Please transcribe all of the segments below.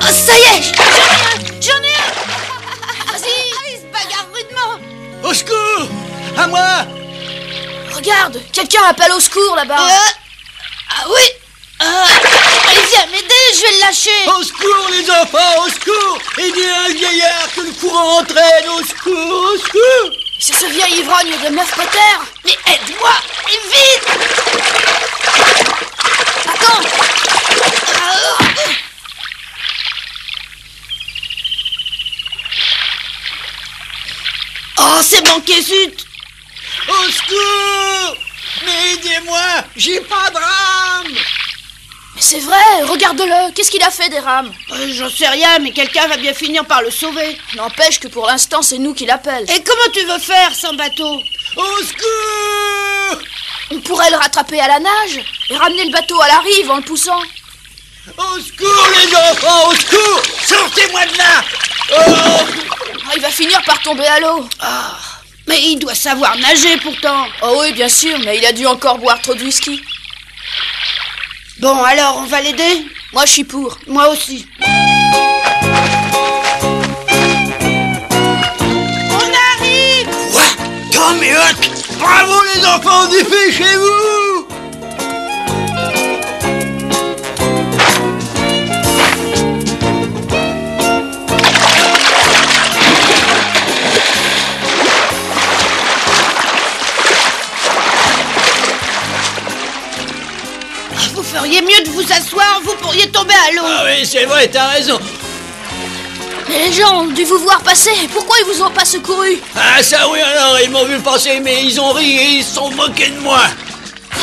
Oh, ça y est, j'en ai un. Vas-y, il se bagarre rudement. Au secours! À moi! Regarde, quelqu'un appelle au secours là-bas. Ah oui. Il vient m'aider, je vais le lâcher. Au secours les enfants, au secours! Aidez un vieillard que le courant entraîne, au secours, au secours! C'est ce vieil ivrogne de Meuf Potter. Mais aide-moi, et vite. Attends. Oh, c'est manqué, zut. Au secours! Mais aidez-moi! J'ai pas de rame! Mais c'est vrai, regarde-le. Qu'est-ce qu'il a fait des rames? J'en sais rien, mais quelqu'un va bien finir par le sauver. N'empêche que pour l'instant, c'est nous qui l'appelle. Et comment tu veux faire sans bateau? Au secours! On pourrait le rattraper à la nage et ramener le bateau à la rive en le poussant. Au secours les enfants, au secours! Sortez-moi de là! Oh! Il va finir par tomber à l'eau. Mais il doit savoir nager pourtant. Oh oui, bien sûr, mais il a dû encore boire trop de whisky. Bon, alors, on va l'aider? Moi, je suis pour. Moi aussi. On arrive! Quoi? Tom et Huck! Bravo les enfants, dépêchez-vous! Vous feriez mieux de vous asseoir, vous pourriez tomber à l'eau. Ah oui, c'est vrai, t'as raison. Mais les gens ont dû vous voir passer. Pourquoi ils vous ont pas secouru? Ah ça oui alors, ils m'ont vu passer, mais ils ont ri et ils se sont moqués de moi.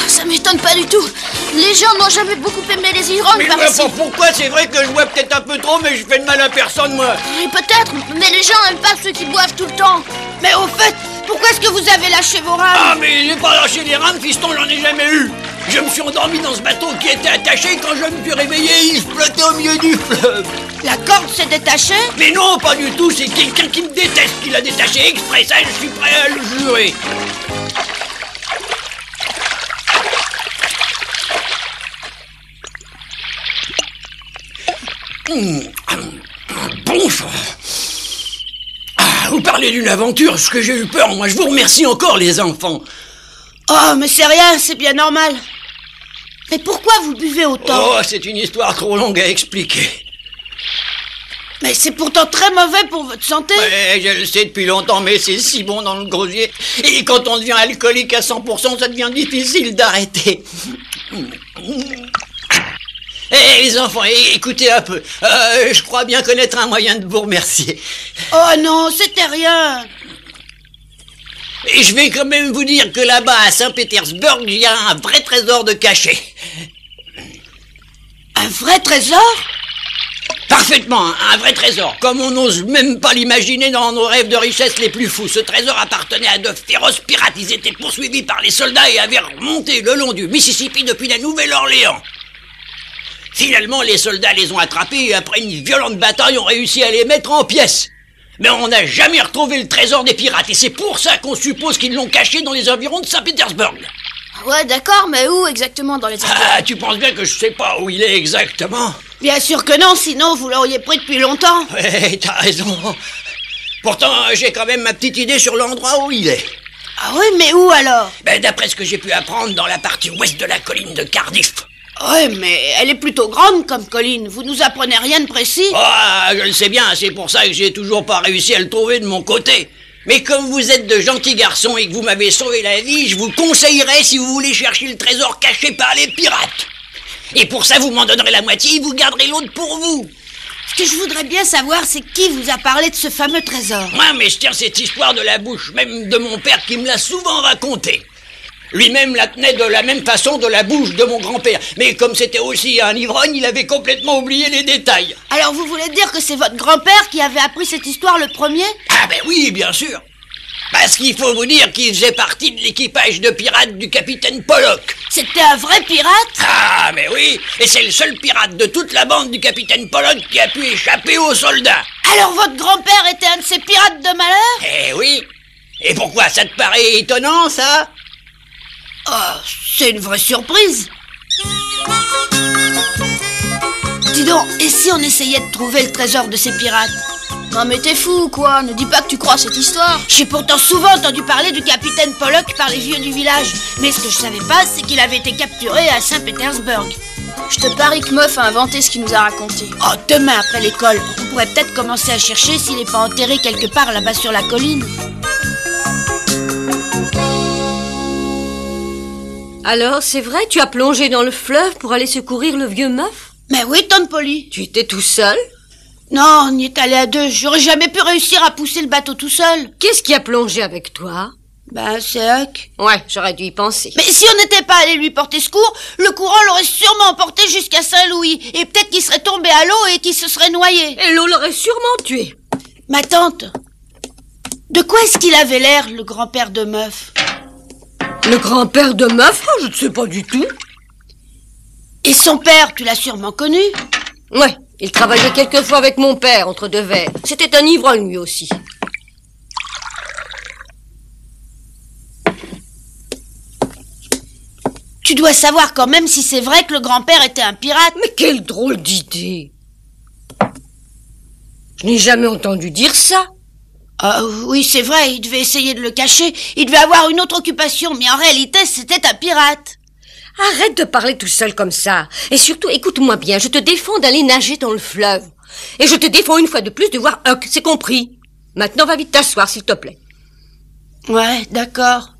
Ça m'étonne pas du tout. Les gens n'ont jamais beaucoup aimé les ivrognes Mais par moi, ici. pourquoi? C'est vrai que je bois peut-être un peu trop, mais je fais de mal à personne, moi. Oui, peut-être, mais les gens n'aiment pas ceux qui boivent tout le temps. Mais au fait, pourquoi est-ce que vous avez lâché vos rames? Ah mais j'ai pas lâché les rames, fiston, j'en ai jamais eu. Je me suis endormi dans ce bateau qui était attaché. Quand je me suis réveillé, il flottait au milieu du fleuve. La corde s'est détachée? Mais non, pas du tout, c'est quelqu'un qui me déteste qui l'a détaché exprès, ça je suis prêt à le jurer. Bon ça. Vous parlez d'une aventure, ce que j'ai eu peur, moi je vous remercie encore les enfants. Oh, mais c'est rien, c'est bien normal. Mais pourquoi vous buvez autant? Oh, c'est une histoire trop longue à expliquer. Mais c'est pourtant très mauvais pour votre santé. Ouais, je le sais depuis longtemps, mais c'est si bon dans le gosier. Et quand on devient alcoolique à 100%, ça devient difficile d'arrêter. Eh les enfants, écoutez un peu. Je crois bien connaître un moyen de vous remercier. Oh non, c'était rien. Et je vais quand même vous dire que là-bas, à Saint-Pétersbourg, il y a un vrai trésor de cachet. Un vrai trésor? Parfaitement, un vrai trésor, comme on n'ose même pas l'imaginer dans nos rêves de richesse les plus fous. Ce trésor appartenait à de féroces pirates. Ils étaient poursuivis par les soldats et avaient remonté le long du Mississippi depuis la Nouvelle-Orléans. Finalement, les soldats les ont attrapés et après une violente bataille, ont réussi à les mettre en pièces. Mais on n'a jamais retrouvé le trésor des pirates et c'est pour ça qu'on suppose qu'ils l'ont caché dans les environs de Saint-Pétersbourg. Ouais, d'accord, mais où exactement dans les environs? Ah, tu penses bien que je sais pas où il est exactement? Bien sûr que non, sinon vous l'auriez pris depuis longtemps. Ouais, t'as raison. Pourtant, j'ai quand même ma petite idée sur l'endroit où il est. Ah oui, mais où alors? Ben, d'après ce que j'ai pu apprendre, dans la partie ouest de la colline de Cardiff. Ouais, mais elle est plutôt grande comme colline. Vous nous apprenez rien de précis? Ah, je le sais bien, c'est pour ça que j'ai toujours pas réussi à le trouver de mon côté. Mais comme vous êtes de gentils garçons et que vous m'avez sauvé la vie, je vous conseillerais si vous voulez chercher le trésor caché par les pirates. Et pour ça, vous m'en donnerez la moitié et vous garderez l'autre pour vous. Ce que je voudrais bien savoir, c'est qui vous a parlé de ce fameux trésor. Moi, mais je tiens cette histoire de la bouche même de mon père qui me l'a souvent racontée. Lui-même la tenait de la même façon de la bouche de mon grand-père. Mais comme c'était aussi un ivrogne, il avait complètement oublié les détails. Alors vous voulez dire que c'est votre grand-père qui avait appris cette histoire le premier? Ah ben oui, bien sûr. Parce qu'il faut vous dire qu'il faisait partie de l'équipage de pirates du capitaine Pollock. C'était un vrai pirate? Ah mais oui, et c'est le seul pirate de toute la bande du capitaine Pollock qui a pu échapper aux soldats. Alors votre grand-père était un de ces pirates de malheur? Eh oui. Et pourquoi ça te paraît étonnant, ça? Oh, c'est une vraie surprise. Dis donc, et si on essayait de trouver le trésor de ces pirates? Non mais t'es fou ou quoi? Ne dis pas que tu crois cette histoire. J'ai pourtant souvent entendu parler du capitaine Pollock par les vieux du village. Mais ce que je savais pas, c'est qu'il avait été capturé à Saint-Pétersbourg. Je te parie que Meuf a inventé ce qu'il nous a raconté. Oh, demain après l'école, on pourrait peut-être commencer à chercher s'il n'est pas enterré quelque part là-bas sur la colline. Alors, c'est vrai, tu as plongé dans le fleuve pour aller secourir le vieux Meuf? Mais oui, Tante Polly. Tu étais tout seul? Non, on y est allé à deux. J'aurais jamais pu réussir à pousser le bateau tout seul. Qu'est-ce qui a plongé avec toi? Ben, c'est Huck. Ouais, j'aurais dû y penser. Mais si on n'était pas allé lui porter secours, le courant l'aurait sûrement emporté jusqu'à Saint-Louis. Et peut-être qu'il serait tombé à l'eau et qu'il se serait noyé. Et l'eau l'aurait sûrement tué. Ma tante, de quoi est-ce qu'il avait l'air, le grand-père de Meuf? Le grand-père de Meuf? Je ne sais pas du tout. Et son père, tu l'as sûrement connu? Ouais, il travaillait quelquefois avec mon père, entre deux verres. C'était un ivrogne, lui aussi. Tu dois savoir quand même si c'est vrai que le grand-père était un pirate. Mais quelle drôle d'idée! Je n'ai jamais entendu dire ça. Ah oui, c'est vrai, il devait essayer de le cacher. Il devait avoir une autre occupation, mais en réalité, c'était un pirate. Arrête de parler tout seul comme ça. Et surtout, écoute-moi bien, je te défends d'aller nager dans le fleuve. Et je te défends une fois de plus de voir Huck, c'est compris. Maintenant, va vite t'asseoir, s'il te plaît. Ouais, d'accord.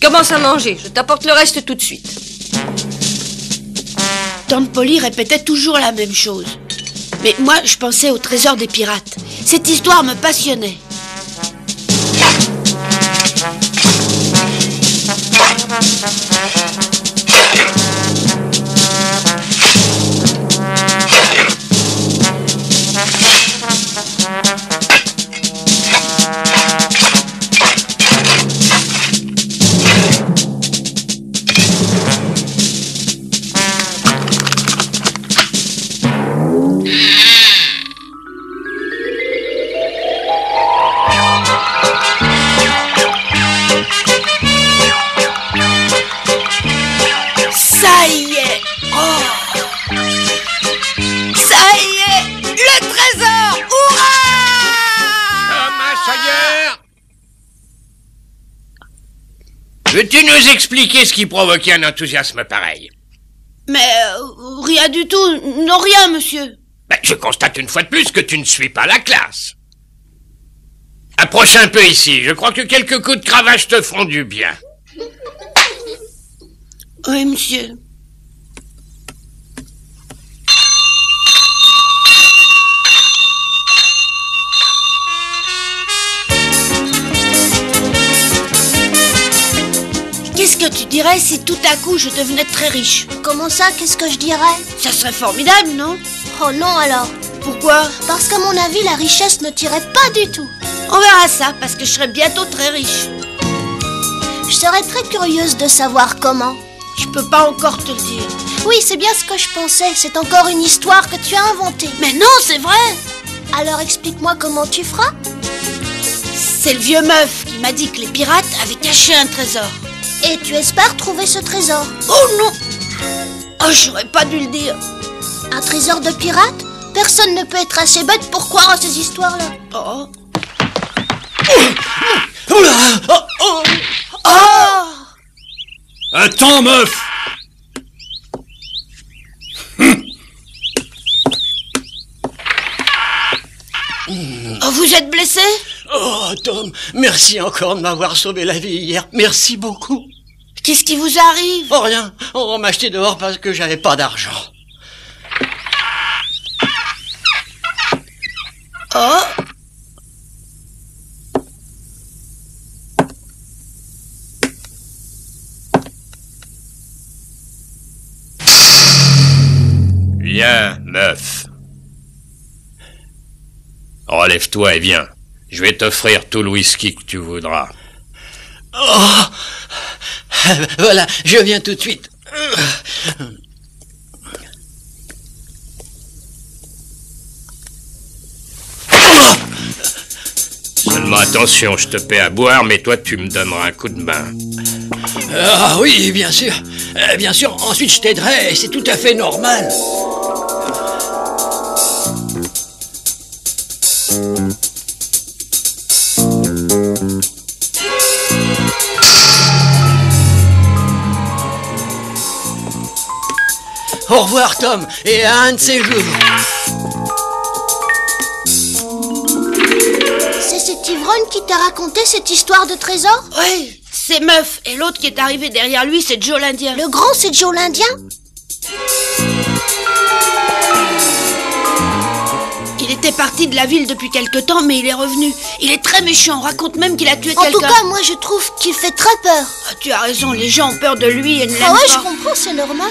Commence à manger, je t'apporte le reste tout de suite. Tante Polly répétait toujours la même chose. Mais moi, je pensais au trésor des pirates. Cette histoire me passionnait. Ça y est! Oh! Ça y est! Le trésor! Hurrah! Ça y est! Veux-tu nous expliquer ce qui provoquait un enthousiasme pareil? Mais rien du tout. Non, rien, monsieur. Ben, je constate une fois de plus que tu ne suis pas la classe. Approche un peu ici. Je crois que quelques coups de cravache te feront du bien. Oui, monsieur. Qu'est-ce que tu dirais si tout à coup je devenais très riche? Comment ça, qu'est-ce que je dirais? Ça serait formidable, non? Oh non alors. Pourquoi? Parce qu'à mon avis, la richesse ne t'irait pas du tout. On verra ça, parce que je serai bientôt très riche. Je serais très curieuse de savoir comment. Je peux pas encore te le dire. Oui, c'est bien ce que je pensais. C'est encore une histoire que tu as inventée. Mais non, c'est vrai! Alors explique-moi comment tu feras. C'est le vieux Meuf qui m'a dit que les pirates avaient caché un trésor. Et tu espères trouver ce trésor? Oh non! Oh, j'aurais pas dû le dire. Un trésor de pirate? Personne ne peut être assez bête pour croire à ces histoires-là. Oh! Oula! Oh, oh. Oh! Attends, Meuf! Oh, vous êtes blessé? Oh, Tom, merci encore de m'avoir sauvé la vie hier. Merci beaucoup. Qu'est-ce qui vous arrive? Oh, rien. On m'a acheté dehors parce que j'avais pas d'argent. Oh! Viens, Meuf. Relève-toi et viens. Je vais t'offrir tout le whisky que tu voudras. Oh! Voilà, je viens tout de suite. Seulement attention, je te paie à boire, mais toi tu me donneras un coup de main. Ah oui, bien sûr. Bien sûr, ensuite je t'aiderai, et c'est tout à fait normal. Au revoir, Tom, et à un de ces jours. C'est cet ivrogne qui t'a raconté cette histoire de trésor? Oui, c'est Meuf, et l'autre qui est arrivé derrière lui, c'est Joe l'Indien. Le grand, c'est Joe l'Indien? Il était parti de la ville depuis quelque temps, mais il est revenu. Il est très méchant, on raconte même qu'il a tué quelqu'un. En tout cas, moi je trouve qu'il fait très peur. Ah, tu as raison, les gens ont peur de lui et ne l'aiment Ah ouais, pas. je comprends, c'est normal.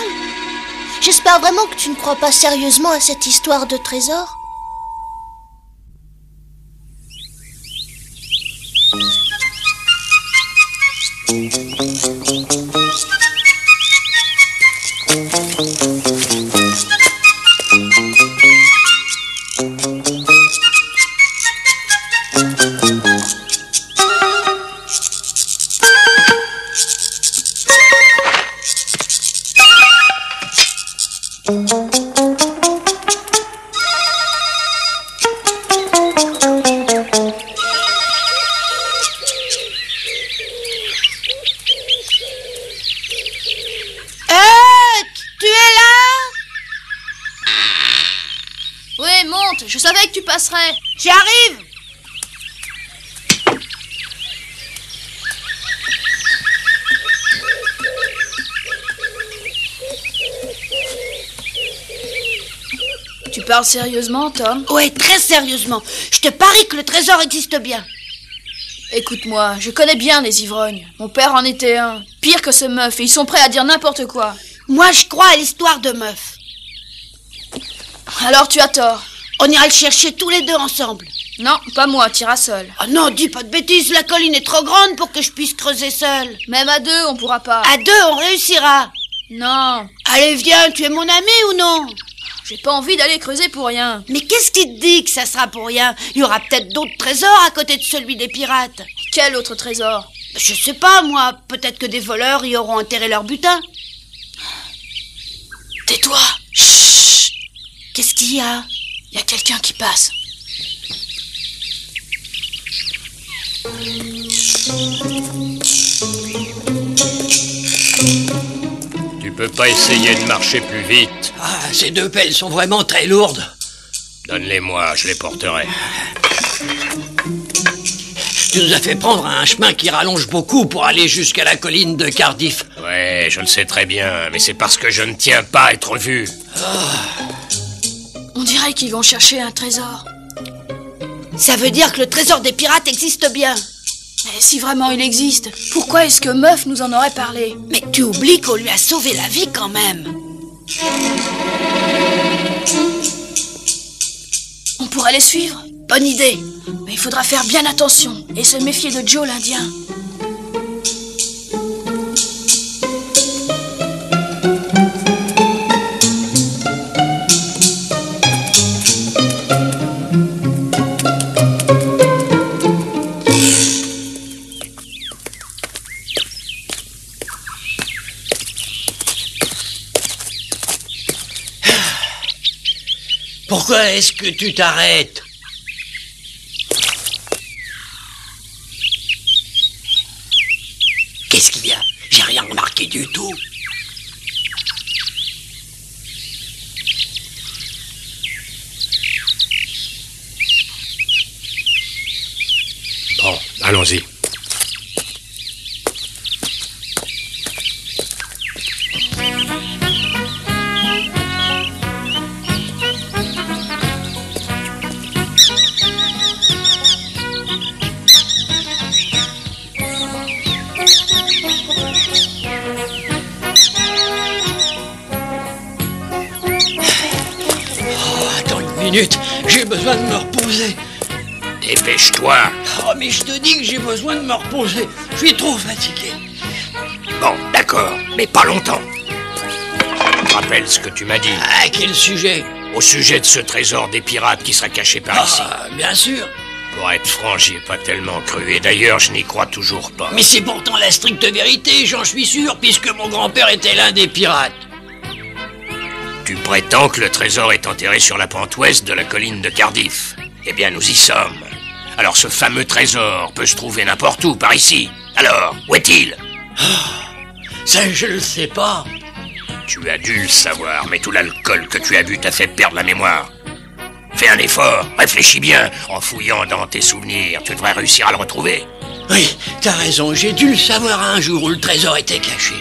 J'espère vraiment que tu ne crois pas sérieusement à cette histoire de trésor. Tu es là? Oui, monte, je savais que tu passerais. J'arrive. Tu parles sérieusement, Tom? Ouais, très sérieusement. Je te parie que le trésor existe bien. Écoute-moi, je connais bien les ivrognes. Mon père en était un. Pire que ce Meuf, et ils sont prêts à dire n'importe quoi. Moi, je crois à l'histoire de Meuf. Alors tu as tort. On ira le chercher tous les deux ensemble. Non, pas moi, t'iras seul. Oh non, dis pas de bêtises, la colline est trop grande pour que je puisse creuser seule. Même à deux, on pourra pas. À deux, on réussira. Non, Allez, viens, tu es mon ami ou non? j'ai pas envie d'aller creuser pour rien. Mais qu'est-ce qui te dit que ça sera pour rien? Il y aura peut-être d'autres trésors à côté de celui des pirates. Quel autre trésor? Je sais pas, moi. Peut-être que des voleurs y auront enterré leur butin. Tais-toi. Chut! Qu'est-ce qu'il y a? Il y a quelqu'un qui passe. Tu peux pas essayer de marcher plus vite? Ah, ces deux pelles sont vraiment très lourdes. Donne-les-moi, je les porterai. Tu nous as fait prendre un chemin qui rallonge beaucoup pour aller jusqu'à la colline de Cardiff. Ouais, je le sais très bien, mais c'est parce que je ne tiens pas à être vu. On dirait qu'ils vont chercher un trésor. Ça veut dire que le trésor des pirates existe bien. Mais si vraiment il existe, pourquoi est-ce que Meuf nous en aurait parlé? Mais tu oublies qu'on lui a sauvé la vie quand même. On pourrait les suivre. Bonne idée. Mais il faudra faire bien attention et se méfier de Joe l'Indien. Pourquoi est-ce que tu t'arrêtes? Qu'est-ce qu'il y a? J'ai rien remarqué du tout. Bon, allons-y. J'ai besoin de me reposer. Dépêche-toi. Oh, mais je te dis que j'ai besoin de me reposer. Je suis trop fatigué. Bon, d'accord, mais pas longtemps. Tu te rappelles ce que tu m'as dit? À quel sujet? Au sujet de ce trésor des pirates qui sera caché par ici. Bien sûr. Pour être franc, j'y ai pas tellement cru. Et d'ailleurs, je n'y crois toujours pas. Mais c'est pourtant la stricte vérité, j'en suis sûr, puisque mon grand-père était l'un des pirates. Tu prétends que le trésor est enterré sur la pente ouest de la colline de Cardiff. Eh bien, nous y sommes. Alors, ce fameux trésor peut se trouver n'importe où, par ici. Alors, où est-il? Ça, je le sais pas. Tu as dû le savoir, mais tout l'alcool que tu as bu t'a fait perdre la mémoire. Fais un effort, réfléchis bien. En fouillant dans tes souvenirs, tu devrais réussir à le retrouver. Oui, t'as raison, j'ai dû le savoir un jour où le trésor était caché.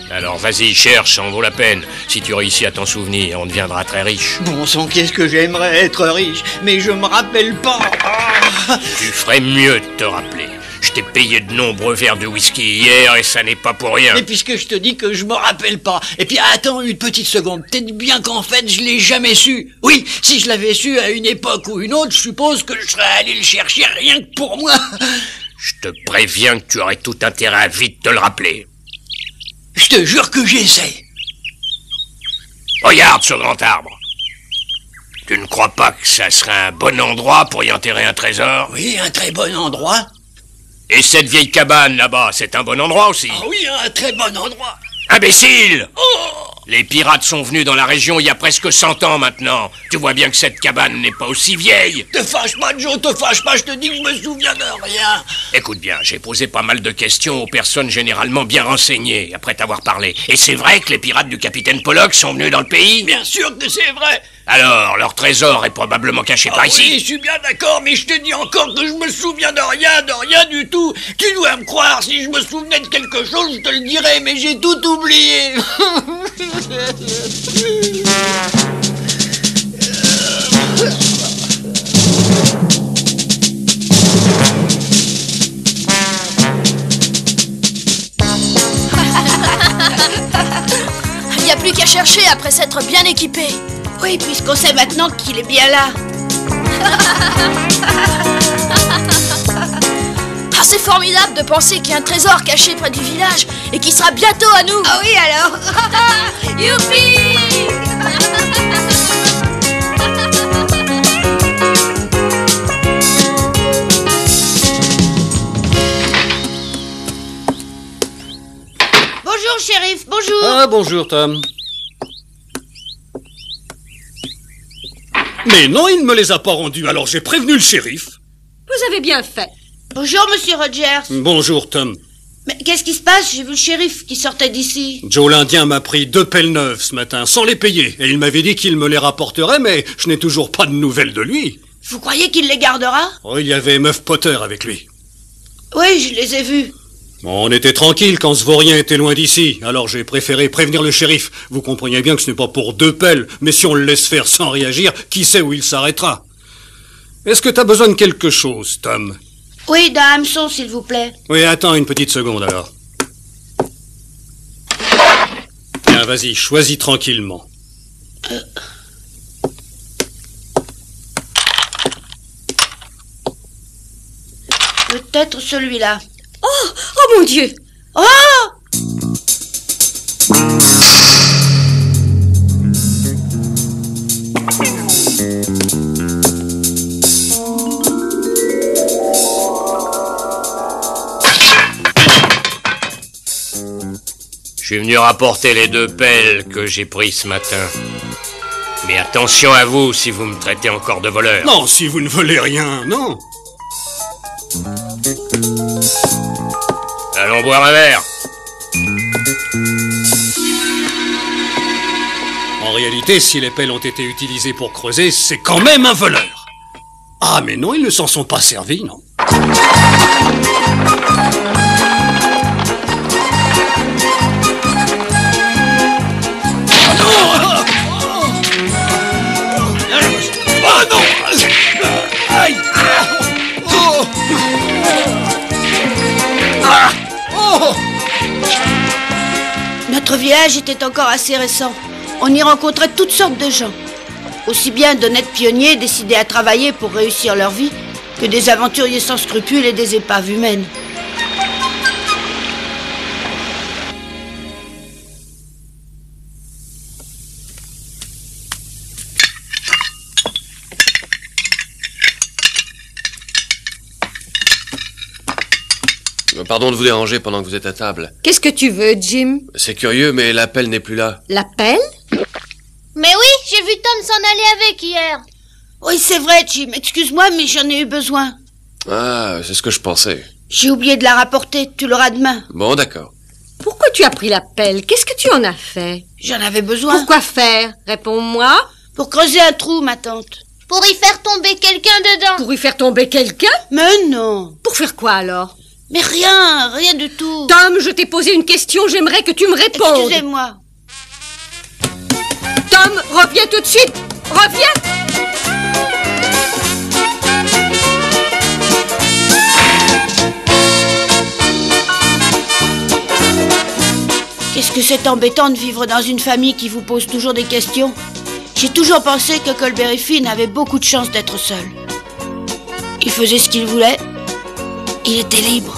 Alors vas-y, cherche, ça en vaut la peine. Si tu réussis à t'en souvenir, on deviendra très riche. Bon sang, qu'est-ce que j'aimerais être riche, mais je me rappelle pas. Tu ferais mieux de te rappeler. Je t'ai payé de nombreux verres de whisky hier et ça n'est pas pour rien. Et puisque je te dis que je me rappelle pas. Et puis attends une petite seconde, peut-être bien qu'en fait je l'ai jamais su. Oui, si je l'avais su à une époque ou une autre, je suppose que je serais allé le chercher rien que pour moi. Je te préviens que tu aurais tout intérêt à vite te le rappeler. Je te jure que j'essaie. Regarde ce grand arbre. Tu ne crois pas que ça serait un bon endroit pour y enterrer un trésor? Oui, un très bon endroit. Et cette vieille cabane là-bas, c'est un bon endroit aussi? Ah oui, un très bon endroit. Imbécile! Oh! Les pirates sont venus dans la région il y a presque 100 ans maintenant. Tu vois bien que cette cabane n'est pas aussi vieille. Te fâche pas, Joe, te fâche pas, je te dis que je me souviens de rien. Écoute bien, j'ai posé pas mal de questions aux personnes généralement bien renseignées après t'avoir parlé. Et c'est vrai que les pirates du capitaine Pollock sont venus dans le pays? Bien sûr que c'est vrai. Alors, leur trésor est probablement caché par ici? Oui, je suis bien d'accord, mais je te dis encore que je me souviens de rien du tout. Tu dois me croire, si je me souvenais de quelque chose, je te le dirais, mais j'ai tout oublié. Il n'y a plus qu'à chercher après s'être bien équipé. Oui, puisqu'on sait maintenant qu'il est bien là. Ah, c'est formidable de penser qu'il y a un trésor caché près du village et qui sera bientôt à nous. Ah oui, alors. Youpi! Bonjour, shérif, bonjour. Ah, bonjour, Tom. Mais non, il ne me les a pas rendus, alors j'ai prévenu le shérif. Vous avez bien fait. Bonjour, monsieur Rogers. Bonjour, Tom. Mais qu'est-ce qui se passe? J'ai vu le shérif qui sortait d'ici. Joe l'Indien m'a pris 2 pelles neuves ce matin, sans les payer. Et il m'avait dit qu'il me les rapporterait, mais je n'ai toujours pas de nouvelles de lui. Vous croyez qu'il les gardera? Oh, il y avait Meuf Potter avec lui. Oui, je les ai vus. On était tranquille quand ce vaurien était loin d'ici, alors j'ai préféré prévenir le shérif. Vous comprenez bien que ce n'est pas pour 2 pelles, mais si on le laisse faire sans réagir, qui sait où il s'arrêtera? Est-ce que t'as besoin de quelque chose, Tom? Oui, d'un hameçon, s'il vous plaît. Oui, attends une petite seconde alors. Tiens, vas-y, choisis tranquillement. Peut-être celui-là. Oh, oh mon Dieu! Oh! Je suis venu rapporter les 2 pelles que j'ai prises ce matin. Mais attention à vous si vous me traitez encore de voleur. Non, si vous ne volez rien, non. Allons boire un verre. En réalité, si les pelles ont été utilisées pour creuser, c'est quand même un voleur. Ah, mais non, ils ne s'en sont pas servis, non. Oh non! Aïe! Oh! Ah! Oh! Notre village était encore assez récent. On y rencontrait toutes sortes de gens. Aussi bien d'honnêtes pionniers décidés à travailler pour réussir leur vie, que des aventuriers sans scrupules et des épaves humaines. Pardon de vous déranger pendant que vous êtes à table. Qu'est-ce que tu veux, Jim? C'est curieux, mais l'appel n'est plus là. L'appel? Mais oui, j'ai vu Tom s'en aller avec hier. Oui, c'est vrai, Jim. Excuse-moi, mais j'en ai eu besoin. Ah, c'est ce que je pensais. J'ai oublié de la rapporter. Tu l'auras demain. Bon, d'accord. Pourquoi tu as pris l'appel? Qu'est-ce que tu en as fait? J'en avais besoin. Pourquoi faire? Réponds-moi. Pour creuser un trou, ma tante. Pour y faire tomber quelqu'un dedans. Pour y faire tomber quelqu'un? Mais non. Pour faire quoi alors? Mais rien du tout. Tom, je t'ai posé une question, j'aimerais que tu me répondes. Excusez-moi. Tom, reviens tout de suite. Reviens. Qu'est-ce que c'est embêtant de vivre dans une famille qui vous pose toujours des questions. J'ai toujours pensé que Colbert et Finn avaient beaucoup de chance d'être seuls. Il faisait ce qu'il voulait. Il était libre.